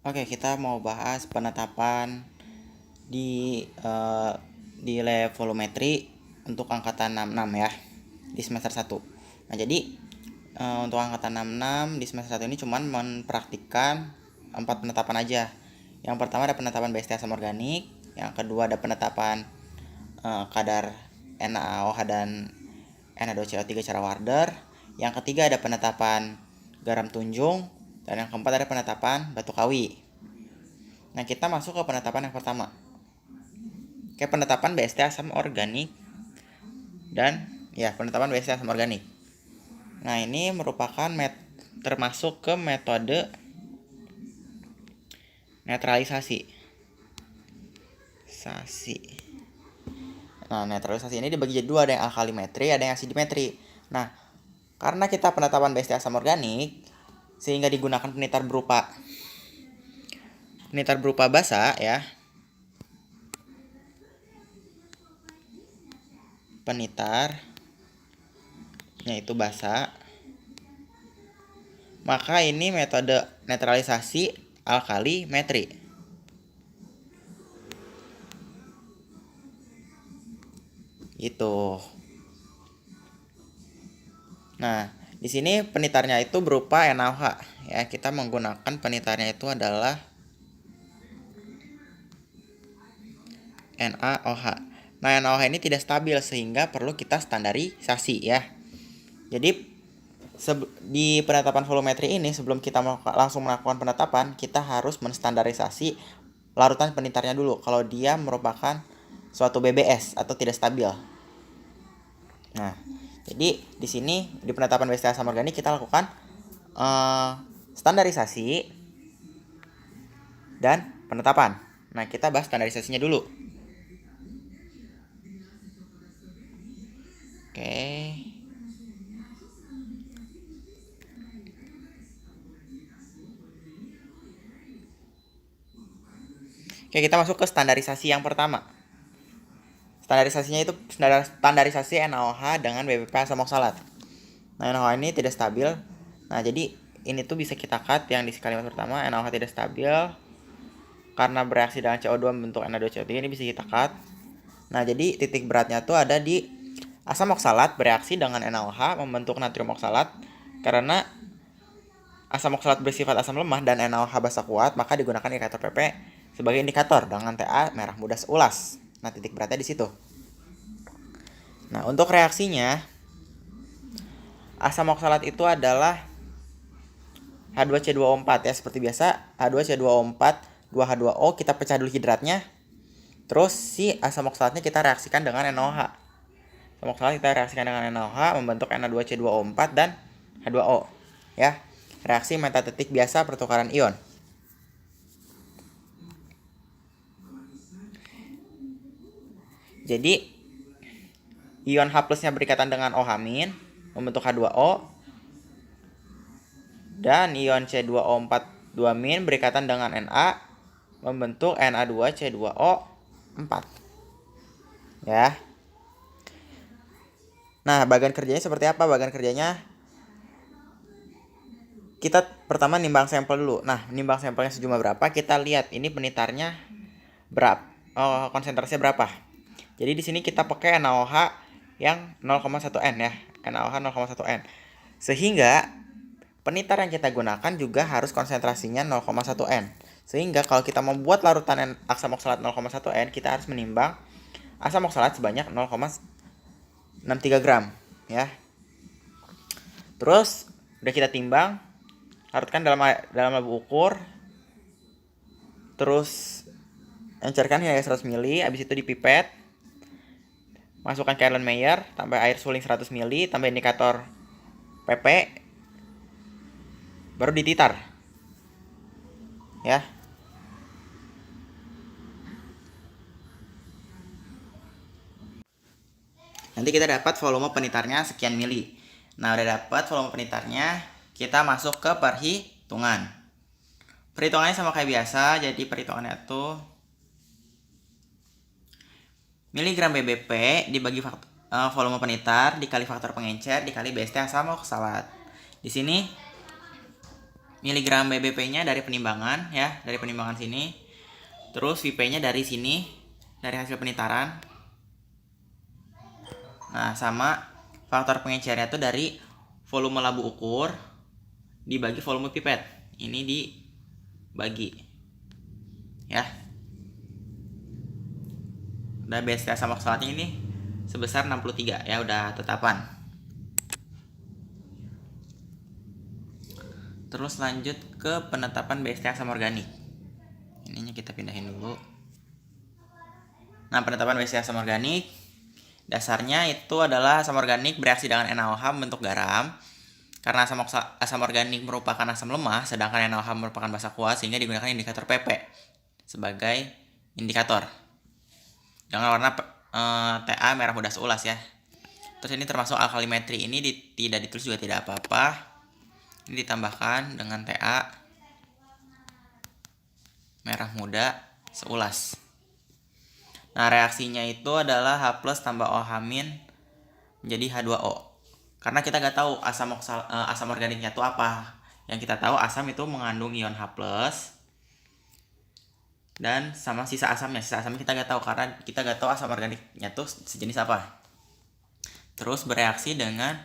Oke, kita mau bahas penetapan di eh, di lab volumetri untuk angkatan 66 ya di semester 1. Nah, jadi untuk angkatan 66 di semester 1 ini cuman mempraktikkan 4 penetapan aja. Yang pertama ada penetapan BST asam organik, yang kedua ada penetapan kadar NaOH dan Na2CO3 secara Warder, yang ketiga ada penetapan garam tunjung, dan yang keempat ada penetapan batu kawi. Nah, kita masuk ke penetapan yang pertama. Oke, penetapan BST asam organik dan penetapan BST asam organik. Nah, ini merupakan termasuk ke metode netralisasi. Nah, netralisasi ini dibagi jadi dua, ada yang alkalimetri, ada yang asidimetri. Nah, karena kita penetapan BST asam organik, sehingga digunakan penitar berupa basa ya. Penitarnya itu basa. Maka ini metode netralisasi alkalimetri. Gitu. Nah, di sini penitarnya itu berupa NaOH ya. Kita menggunakan penitarnya itu adalah NaOH. Nah, NaOH ini tidak stabil sehingga perlu kita standarisasi ya. Jadi di penetapan volumetri ini, sebelum kita langsung melakukan penetapan, kita harus menstandarisasi larutan penitarnya dulu kalau dia merupakan suatu BBS atau tidak stabil. Nah, jadi di sini di penetapan BST asam organik kita lakukan standarisasi dan penetapan. Nah, kita bahas standarisasinya dulu. Oke. Oke, kita masuk ke standarisasi yang pertama. Standarisasinya itu standarisasi NaOH dengan BBP asam oksalat. Nah, NaOH ini tidak stabil. Nah, jadi ini tuh bisa kita cut yang di kalimat pertama, NaOH tidak stabil karena bereaksi dengan CO2 membentuk Na2CO3, ini bisa kita cut. Nah, jadi titik beratnya tuh ada di asam oksalat bereaksi dengan NaOH membentuk natrium oksalat. Karena asam oksalat bersifat asam lemah dan NaOH basa kuat, maka digunakan indikator PP sebagai indikator dengan Ta merah muda seulas. Nah, titik beratnya di situ. Nah, untuk reaksinya, asam oksalat itu adalah H2C2O4 ya, seperti biasa. H2C2O4 2H2O, kita pecah dulu hidratnya. Terus si asam oksalatnya kita reaksikan dengan NaOH. Asam oksalat kita reaksikan dengan NaOH membentuk Na2C2O4 dan H2O ya. Reaksi metatetik biasa pertukaran ion. Jadi ion H plusnya berikatan dengan OH- membentuk H2O, dan ion C2O4 2- berikatan dengan Na membentuk Na2C2O4 ya. Nah, bagian kerjanya seperti apa? Bagian kerjanya kita pertama nimbang sampel dulu. Nah, nimbang sampelnya sejumlah berapa, kita lihat ini penitarnya berapa, konsentrasinya berapa. Jadi di sini kita pakai NaOH yang 0,1 N ya, NaOH 0,1 N. Sehingga penitar yang kita gunakan juga harus konsentrasinya 0,1 N. Sehingga kalau kita membuat larutan asam oksalat 0,1 N, kita harus menimbang asam oksalat sebanyak 0,63 gram ya. Terus udah kita timbang, larutkan dalam labu ukur. Terus encerkan hingga 100 ml, habis itu dipipet. Masukkan ke Erlenmeyer, tambah air suling 100 ml, tambah indikator PP, baru dititar ya. Nanti kita dapat volume penitarnya sekian mili. Nah, udah dapat volume penitarnya, kita masuk ke perhitungan. Perhitungannya sama kayak biasa, jadi perhitungannya tuh miligram BBP dibagi volume penitar dikali faktor pengencer dikali BST asam oksalat. Di sini miligram BBP-nya dari penimbangan ya, dari penimbangan sini. Terus VP-nya dari sini, dari hasil penitaran. Nah, sama faktor pengecernya itu dari volume labu ukur dibagi volume pipet. Ini dibagi. Ya. Dan BST asam oksalatnya ini sebesar 63 ya, udah tetapan. Terus lanjut ke penetapan BST asam organik. Ininya kita pindahin dulu. Nah, penetapan BST asam organik dasarnya itu adalah asam organik bereaksi dengan NaOH membentuk garam. Karena asam organik merupakan asam lemah, sedangkan NaOH merupakan basa kuat, sehingga digunakan indikator PP sebagai indikator. Dengan warna Ta merah muda seulas ya. Terus ini termasuk alkalimetri, ini tidak ditulis juga tidak apa-apa. Ini ditambahkan dengan Ta merah muda seulas. Nah, reaksinya itu adalah H+ tambah OH- menjadi H2O. Karena kita nggak tahu asam organiknya itu apa. Yang kita tahu asam itu mengandung ion H+, dan sama sisa asamnya kita nggak tahu karena kita nggak tahu asam organiknya tuh sejenis apa. Terus bereaksi dengan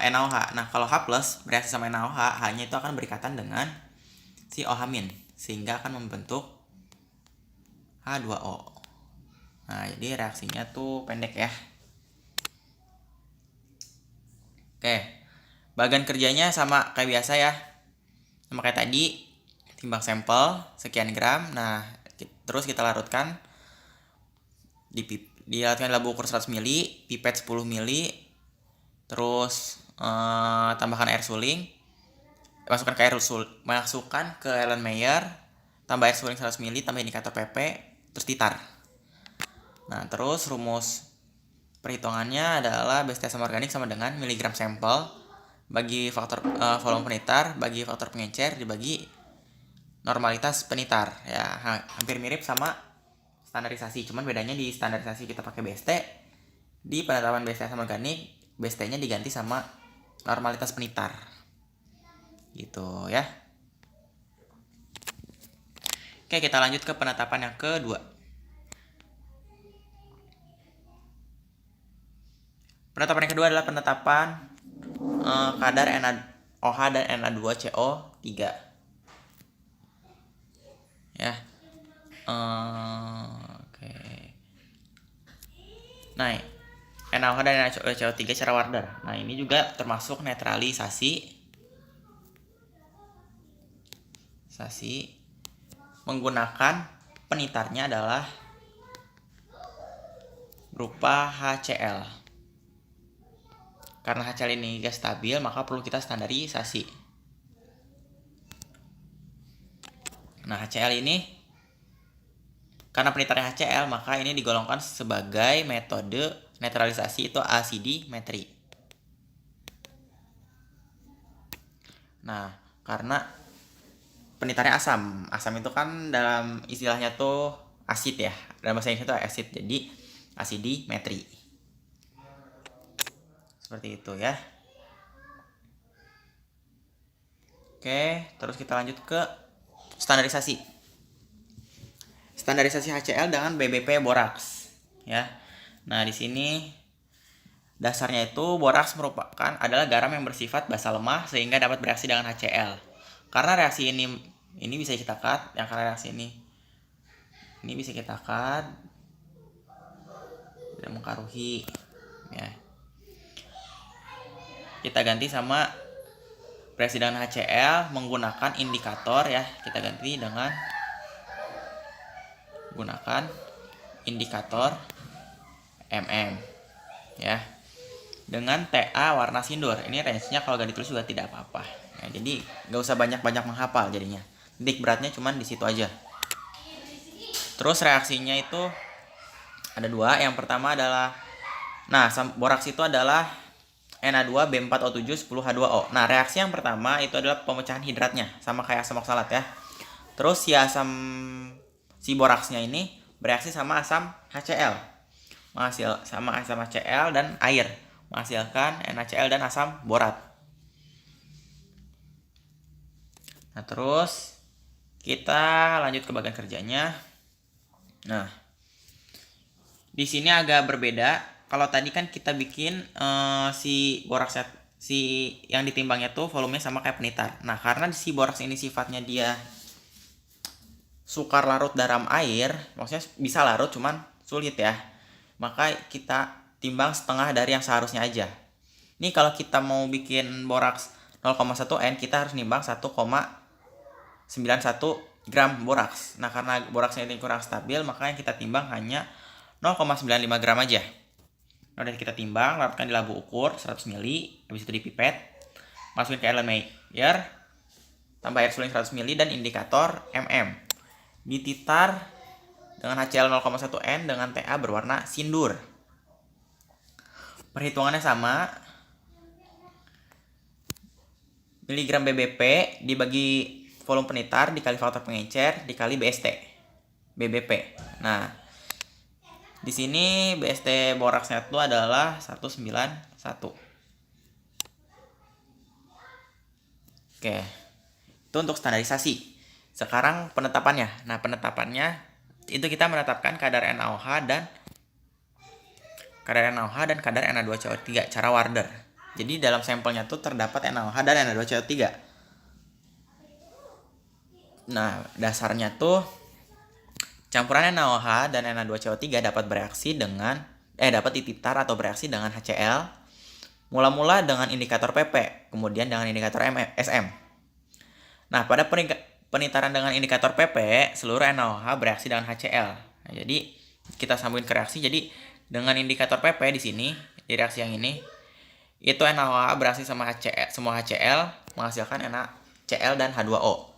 NaOH. Nah, kalau H+ bereaksi sama NaOH, H-nya itu akan berikatan dengan si OH- sehingga akan membentuk H2O. Nah, jadi reaksinya tuh pendek ya. Oke. Bagian kerjanya sama kayak biasa ya. Sama kayak tadi, timbang sampel sekian gram. Nah, terus kita larutkan dilarutkan labu ukur 100 ml, pipet 10 ml. Terus tambahkan air suling. Masukkan ke Erlenmeyer, tambah air suling 100 ml, tambah indikator PP, terus titar. Nah, terus rumus perhitungannya adalah BST asam organik sama dengan miligram sampel bagi faktor volume penitar bagi faktor pengecer dibagi normalitas penitar ya, hampir mirip sama standarisasi, cuman bedanya di standarisasi kita pakai BST, di penetapan BST asam organik BST-nya diganti sama normalitas penitar gitu ya. Oke, kita lanjut ke penetapan yang kedua. Penetapan yang kedua adalah penetapan kadar NaOH dan Na2CO3 ya. Oke. Nah, NaOH dan Na2CO3 secara Warder. Nah, ini juga termasuk netralisasi menggunakan penitarnya adalah berupa HCl. Karena HCl ini gas stabil, maka perlu kita standarisasi. Nah, HCl ini karena penitarnya HCl, maka ini digolongkan sebagai metode netralisasi itu asidimetri. Nah, karena penitarnya asam itu kan dalam istilahnya tuh asid ya, dalam bahasa Inggris itu asid, jadi asidimetri seperti itu ya. Oke, terus kita lanjut ke standarisasi HCl dengan BBP boraks ya. Nah, di sini dasarnya itu boraks adalah garam yang bersifat basa lemah sehingga dapat bereaksi dengan HCl. Karena reaksi ini bisa kita cut, yang karena reaksi ini bisa kita cut, tidak mengkaruhi ya. Kita ganti sama bereaksi dengan HCl menggunakan indikator ya. Kita ganti dengan gunakan indikator ya, dengan Ta warna sindur. Ini range-nya kalau gak ditulis juga tidak apa-apa ya, jadi gak usah banyak-banyak menghafal jadinya. Titik beratnya cuman di situ aja. Terus reaksinya itu ada dua. Yang pertama adalah, boraks itu adalah Na2B4O7 10H2O. Nah, reaksi yang pertama itu adalah pemecahan hidratnya, sama kayak asam oksalat ya. Terus si boraksnya ini bereaksi sama asam HCl, sama asam HCl dan air, menghasilkan NaCl dan asam borat. Nah, terus kita lanjut ke bagian kerjanya. Nah, di sini agak berbeda. Kalau tadi kan kita bikin si boraks si yang ditimbangnya tuh volumenya sama kayak penitar. Nah, karena si boraks ini sifatnya dia sukar larut dalam air, maksudnya bisa larut cuman sulit ya. Maka kita timbang setengah dari yang seharusnya aja. Ini kalau kita mau bikin boraks 0,1 N, kita harus nimbang 1,91 gram boraks. Nah, karena boraksnya ini kurang stabil, makanya kita timbang hanya 0,95 gram aja. Nah, udah kita timbang, larutkan di labu ukur 100 ml, habis itu dipipet, masukin ke Erlen Meyer, tambah air suling 100 ml dan indikator mm. Dititar dengan HCl 0,1 N dengan TA berwarna sindur. Perhitungannya sama. Miligram BBP dibagi volume penitar dikali faktor pengecer dikali BST BBP. Nah, di sini BST boraksnya itu adalah 191. Oke. Itu untuk standarisasi. Sekarang penetapannya. Nah, penetapannya itu kita menetapkan kadar NaOH dan kadar Na2CO3 cara Warder. Jadi dalam sampelnya tuh terdapat NaOH dan Na2CO3. Nah, dasarnya tuh campuran NaOH dan Na2CO3 dapat dapat dititar atau bereaksi dengan HCl. Mula-mula dengan indikator PP, kemudian dengan indikator SM. Nah, pada penitaran dengan indikator PP, seluruh NaOH bereaksi dengan HCl. Nah, jadi kita sambungin ke reaksi. Jadi dengan indikator PP di sini, di reaksi yang ini, itu NaOH bereaksi sama HCl, semua HCl menghasilkan NaCl dan H2O.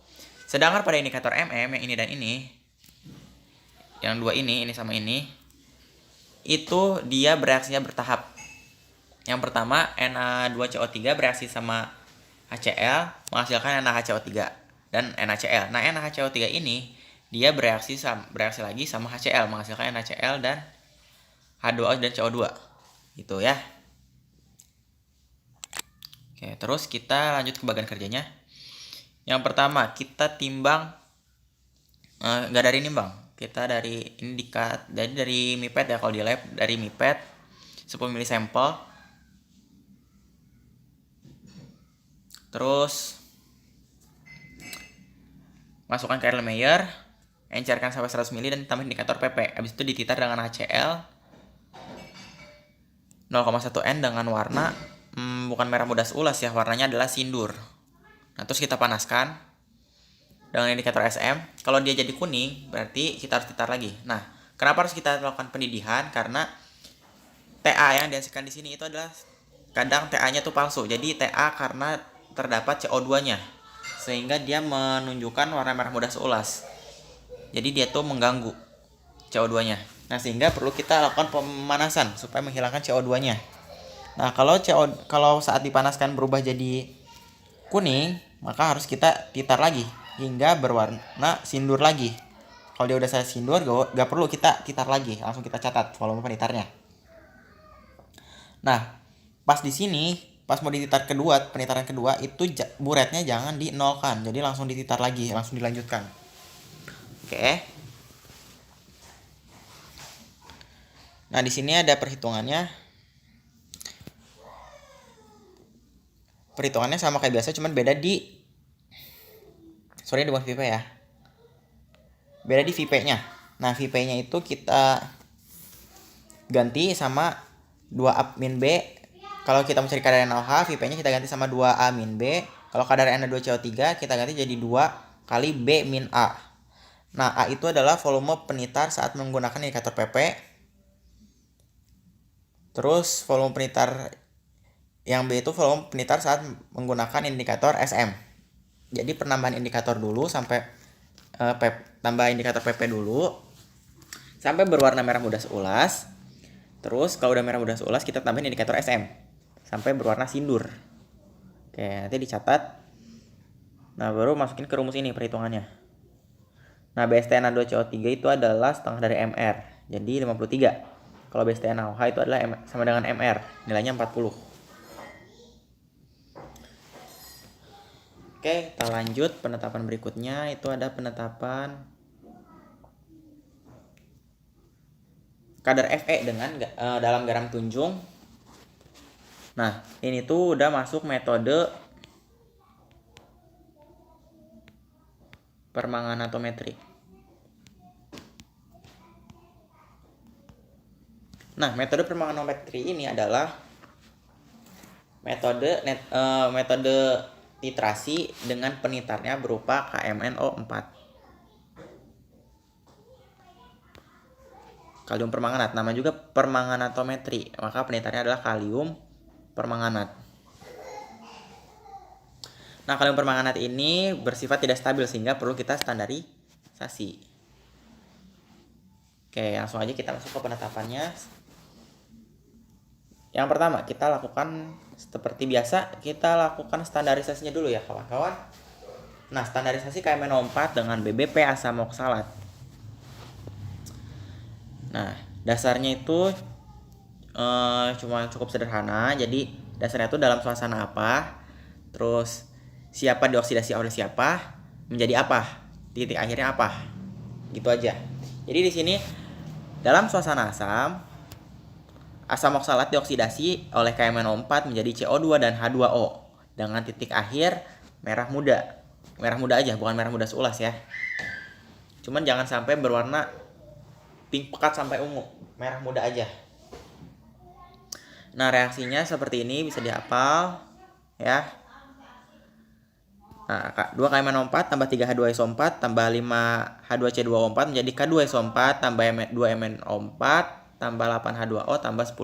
Sedangkan pada indikator MM yang ini dan ini, yang dua ini sama ini, itu dia bereaksinya bertahap. Yang pertama Na2CO3 bereaksi sama HCl menghasilkan NaHCO3 dan NaCl. Nah, NaHCO3 ini dia bereaksi lagi sama HCl menghasilkan NaCl dan H2O dan CO2. Gitu ya. Oke, terus kita lanjut ke bagian kerjanya. Yang pertama, kita timbang nggak dari nimbang. Kita dari dari mipet ya, kalau di lab dari mipet 10 ml sampel. Terus masukkan ke Erlenmeyer, encerkan sampai 100 ml dan tambah indikator PP. Habis itu dititar dengan HCl 0,1 N dengan warna bukan merah muda seulas ya, warnanya adalah sindur. Nah, terus kita panaskan dengan indikator SM. Kalau dia jadi kuning, berarti kita harus titar lagi. Nah, kenapa harus kita lakukan pendidihan? Karena TA yang dihasilkan di sini itu adalah kadang TA-nya tuh palsu. Jadi TA karena terdapat CO2-nya, sehingga dia menunjukkan warna merah muda seulas. Jadi dia tuh mengganggu CO2-nya. Nah, sehingga perlu kita lakukan pemanasan supaya menghilangkan CO2-nya. Nah, kalau saat dipanaskan berubah jadi kuning, maka harus kita titar lagi hingga berwarna sindur lagi. Kalau dia udah selesai sindur, gak perlu kita titar lagi, langsung kita catat volume penitarnya. Nah, pas di sini, pas mau dititar penitaran kedua, itu buretnya jangan dinolkan, jadi langsung dititar lagi, langsung dilanjutkan. Oke. Nah, di sini ada perhitungannya. Perhitungannya sama kayak biasa, cuman beda di bukan VP ya. Beda di VP-nya. Nah, VP-nya itu kita ganti sama 2A min B. Kalau kita mencari kadar NaOH, VP-nya kita ganti sama 2A min B. Kalau kadar Na2CO3 kita ganti jadi 2 kali B min A. Nah, A itu adalah volume penitar saat menggunakan indikator PP. Terus volume penitar yang B itu volume penitar saat menggunakan indikator SM. Jadi penambahan indikator dulu sampai tambah indikator PP dulu sampai berwarna merah muda seulas. Terus kalau udah merah muda seulas kita tambahin indikator SM sampai berwarna sindur. Oke, nanti dicatat. Nah, baru masukin ke rumus ini perhitungannya. Nah, BST Na2CO3 itu adalah setengah dari MR, jadi 53. Kalau BST NaOH itu adalah sama dengan MR, nilainya 40. Oke, kita lanjut penetapan berikutnya, itu ada penetapan kadar Fe dalam garam tunjung. Nah, ini tuh udah masuk metode permanganatometri. Nah, metode permanganatometri ini adalah metode titrasi dengan penitarnya berupa KMNO4. Kalium permanganat, nama juga permanganatometri, maka penitarnya adalah kalium permanganat. Nah, kalium permanganat ini bersifat tidak stabil sehingga perlu kita standarisasi. Oke, langsung aja kita masuk ke penetapannya. Yang pertama, kita lakukan seperti biasa, kita lakukan standarisasinya dulu ya kawan-kawan. Nah, standarisasi KMNO4 dengan BBP asam oksalat. Nah, dasarnya itu cuma cukup sederhana. Jadi, dasarnya itu dalam suasana apa, terus siapa dioksidasi oleh siapa, menjadi apa, titik akhirnya apa. Gitu aja. Jadi di sini dalam suasana asam oksalat dioksidasi oleh KMNO4 menjadi CO2 dan H2O dengan titik akhir merah muda. Merah muda aja, bukan merah muda seulas ya. Cuman jangan sampai berwarna pink pekat sampai ungu, merah muda aja. Nah, reaksinya seperti ini, bisa dihafal ya. Nah, 2 KMNO4 tambah 3 H2SO4 tambah 5 H2C2O4 menjadi K2SO4 tambah 2 MNO4 tambah 8 H2O tambah 10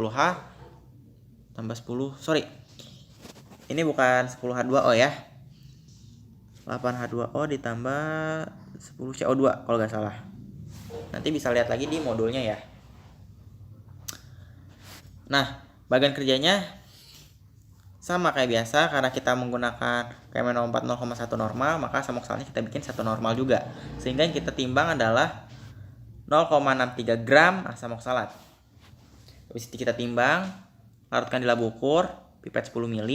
ini bukan 10 H2O ya, 8 H2O ditambah 10 CO2 kalau nggak salah. Nanti bisa lihat lagi di modulnya ya. Nah, bagian kerjanya sama kayak biasa, karena kita menggunakan KMNO4 0,1 normal, maka asam oksalatnya kita bikin 1 normal juga. Sehingga yang kita timbang adalah 0,63 gram asam oksalat. Habis itu kita timbang, larutkan di labu ukur, pipet 10 ml,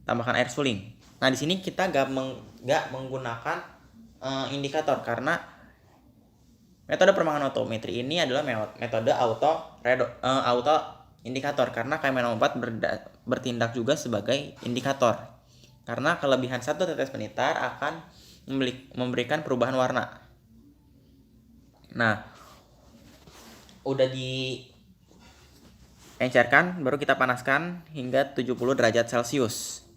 tambahkan air suling. Nah, di sini kita nggak menggunakan indikator karena metode permanganatometri ini adalah metode auto indikator, karena KMNO4 bertindak juga sebagai indikator. Karena kelebihan satu tetes penitar akan memberikan perubahan warna. Nah, udah diencerkan, baru kita panaskan hingga 70 derajat Celcius.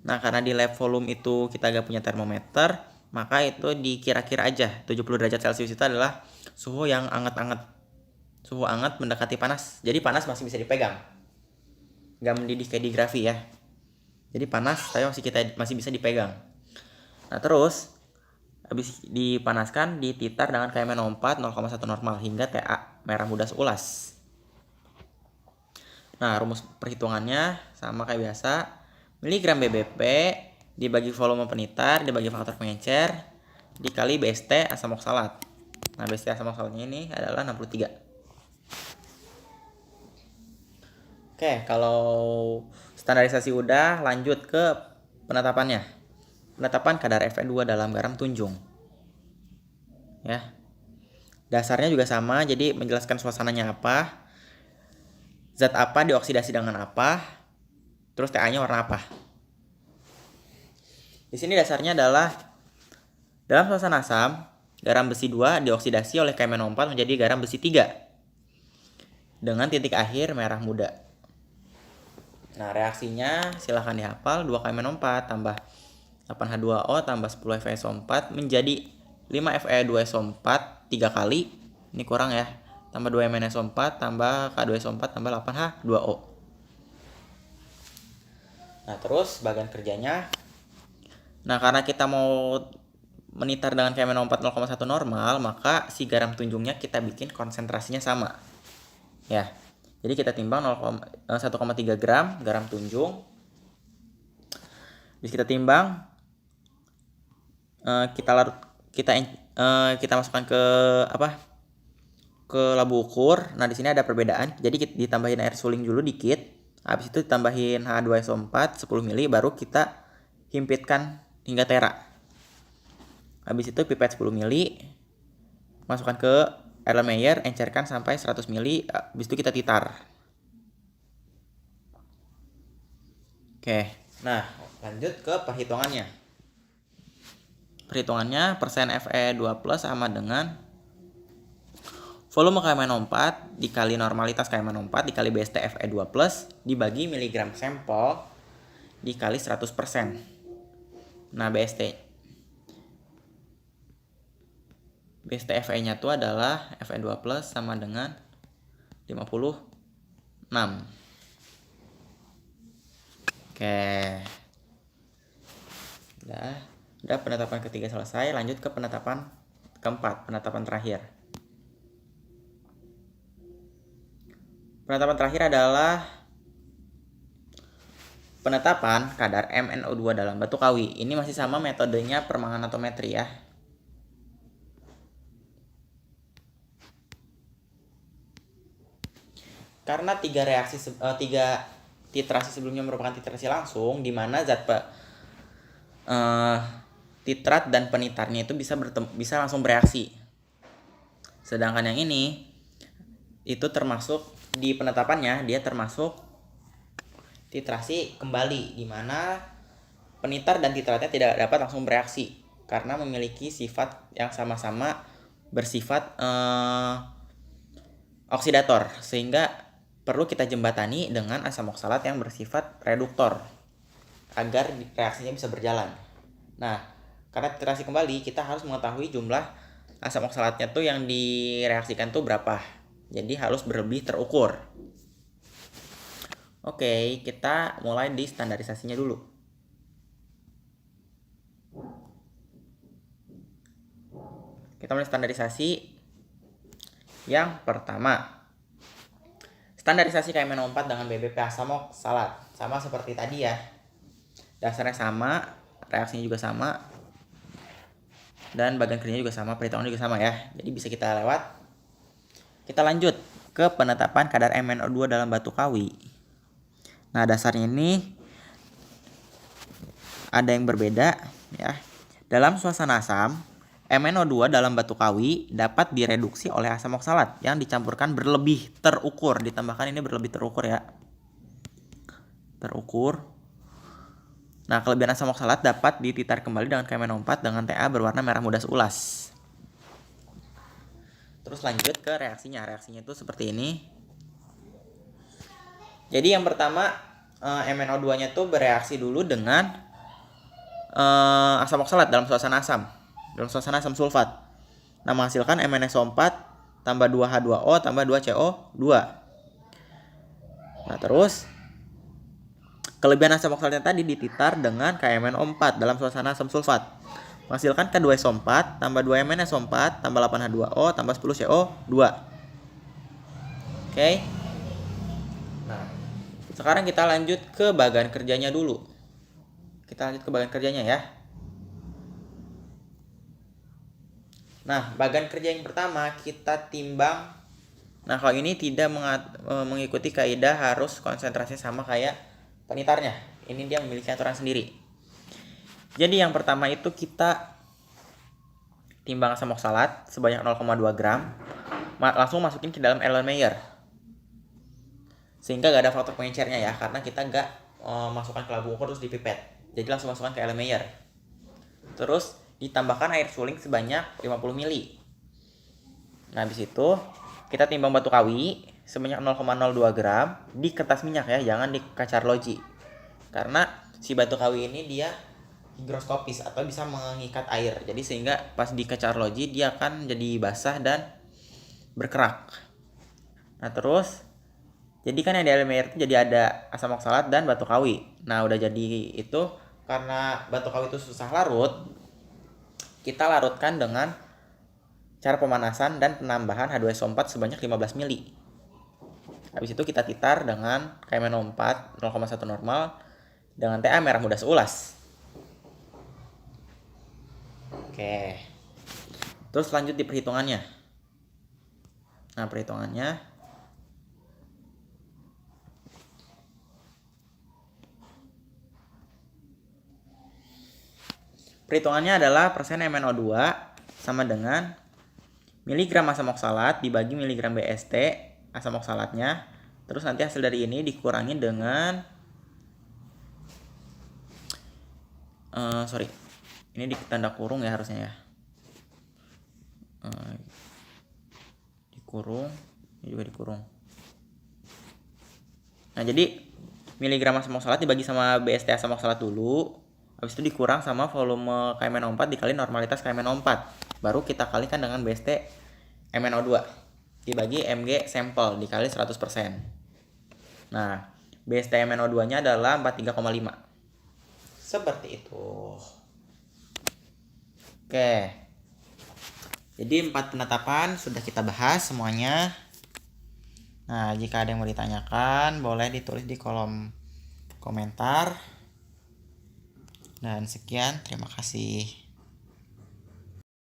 Nah, karena di lab volume itu kita gak punya termometer, maka itu dikira-kira aja. 70 derajat Celcius itu adalah suhu yang anget-anget. Suhu hangat mendekati panas. Jadi panas masih bisa dipegang. Gak mendidih kayak di grafi ya. Jadi panas tapi masih bisa dipegang. Nah, terus habis dipanaskan dititar dengan KMNO4 0,1 normal hingga TA merah muda seulas. Nah, rumus perhitungannya sama kayak biasa. Miligram BBP dibagi volume penitar dibagi faktor pengencer dikali BST asam oksalat. Nah, BST asam oksalatnya ini adalah 63. Oke, kalau standarisasi udah, lanjut ke penetapannya. Penetapan kadar Fe2 dalam garam tunjung. Ya. Dasarnya juga sama, jadi menjelaskan suasananya apa, zat apa dioksidasi dengan apa, terus TA-nya warna apa. Di sini dasarnya adalah dalam suasana asam, garam besi 2 dioksidasi oleh KMNO4 menjadi garam besi 3 dengan titik akhir merah muda. Nah, reaksinya silahkan dihafal. 2 KMNO4 tambah 8 H2O tambah 10 FeSO4 menjadi 5 Fe2SO4 3 kali. Ini kurang ya. Tambah 2 MnSO4 tambah K2SO4 tambah 8 H2O. Nah, terus bagian kerjanya. Nah, karena kita mau menitar dengan KMNO4 0,1 normal, maka si garam tunjungnya kita bikin konsentrasinya sama. Ya. Jadi kita timbang 1,3 gram garam tunjung. Bisa kita timbang, kita masukkan ke labu ukur. Nah, di sini ada perbedaan. Jadi kita ditambahin air suling dulu dikit. Habis itu ditambahin H2SO4 10 ml, baru kita himpitkan hingga tera. Habis itu pipet 10 mili, masukkan ke Erlenmeyer, encerkan sampai 100 mili, habis itu kita titar. Oke, nah lanjut ke perhitungannya. Perhitungannya persen Fe2+ sama dengan volume KMNO4 dikali normalitas KMNO4 dikali BST Fe2+ dibagi miligram sampel dikali 100%. Nah, BST Fe-nya itu adalah Fe2+ sama dengan 56. Oke. Udah penetapan ketiga selesai, lanjut ke penetapan keempat, penetapan terakhir. Penetapan terakhir adalah penetapan kadar MnO2 dalam batu kawi. Ini masih sama metodenya permanganatometri ya. Karena tiga titrasi sebelumnya merupakan titrasi langsung, di mana zat titrat dan penitarnya itu bisa langsung bereaksi. Sedangkan yang ini itu termasuk di penetapannya, dia termasuk titrasi kembali, di mana penitar dan titratnya tidak dapat langsung bereaksi karena memiliki sifat yang sama-sama bersifat oksidator, sehingga perlu kita jembatani dengan asam oksalat yang bersifat reduktor agar reaksinya bisa berjalan. Nah, karena titrasi kembali, kita harus mengetahui jumlah asam oksalatnya tuh yang direaksikan tuh berapa. Jadi harus berlebih terukur. Oke, kita mulai di standarisasinya dulu. Kita mulai standarisasi. Yang pertama, standarisasi KMNO4 dengan BBP asam oksalat. Sama seperti tadi ya. Dasarnya sama, reaksinya juga sama, dan bagian kerjanya juga sama, perhitungan juga sama ya. Jadi bisa kita lewat. Kita lanjut ke penetapan kadar MnO2 dalam batu kawi. Nah, dasarnya ini ada yang berbeda ya. Dalam suasana asam, MnO2 dalam batu kawi dapat direduksi oleh asam oksalat yang dicampurkan berlebih terukur. Ditambahkan ini berlebih terukur ya. Terukur. Nah, kelebihan asam oksalat dapat dititar kembali dengan KMNO4 dengan Ta berwarna merah muda seulas. Terus lanjut ke reaksinya. Reaksinya itu seperti ini. Jadi yang pertama MnO2-nya tuh bereaksi dulu dengan asam oksalat dalam suasana asam. Dalam suasana asam sulfat. Nah, menghasilkan MnSO4 tambah 2H2O tambah 2CO2. Nah, terus kelebihan asam oksalatnya tadi dititar dengan KMNO4 dalam suasana asam sulfat. Menghasilkan K2SO4 tambah 2MnSO4 tambah 8H2O tambah 10CO2. Oke. Nah, sekarang kita lanjut ke bagian kerjanya dulu. Kita lanjut ke bagian kerjanya ya. Nah, bagian kerja yang pertama kita timbang. Nah, kalau ini tidak mengikuti kaidah harus konsentrasinya sama kayak penitarnya. Ini dia memiliki aturan sendiri. Jadi yang pertama itu kita timbang asam oksalat sebanyak 0,2 gram. Langsung masukin ke dalam Erlenmeyer. Sehingga gak ada faktor pengencernya ya, karena kita gak masukkan ke labu ukur terus dipipet. Jadi langsung masukkan ke Erlenmeyer. Terus ditambahkan air suling sebanyak 50 ml. Nah, habis itu kita timbang batu kawi sebanyak 0,02 gram di kertas minyak ya, jangan di kacar loji. Karena si batu kawi ini dia higroskopis atau bisa mengikat air. Jadi sehingga pas di kacar loji dia akan jadi basah dan berkerak. Nah, terus jadi kan yang di Erlenmeyer itu jadi ada asam oksalat dan batu kawi. Nah, udah jadi itu karena batu kawi itu susah larut, kita larutkan dengan cara pemanasan dan penambahan H2SO4 sebanyak 15 ml. Habis itu kita titar dengan KMNO4 0,1 normal dengan Ta merah muda seulas. Oke. Terus lanjut di perhitungannya. Nah, perhitungannya perhitungannya adalah persen MnO2 sama dengan miligram asam oksalat dibagi miligram BST asam oksalatnya. Terus nanti hasil dari ini dikurangi dengan ini di tanda kurung ya harusnya ya. Dikurung, ini juga dikurung. Nah, jadi miligram asam oksalat dibagi sama BST asam oksalat dulu. Habis itu dikurang sama volume KMnO4 dikali normalitas KMnO4. Baru kita kalikan dengan BST MnO2 dibagi Mg sampel dikali 100%. Nah, BST MnO2-nya adalah 43,5. Seperti itu. Oke. Jadi 4 penetapan sudah kita bahas semuanya. Nah, jika ada yang mau ditanyakan, boleh ditulis di kolom komentar. Dan sekian, terima kasih.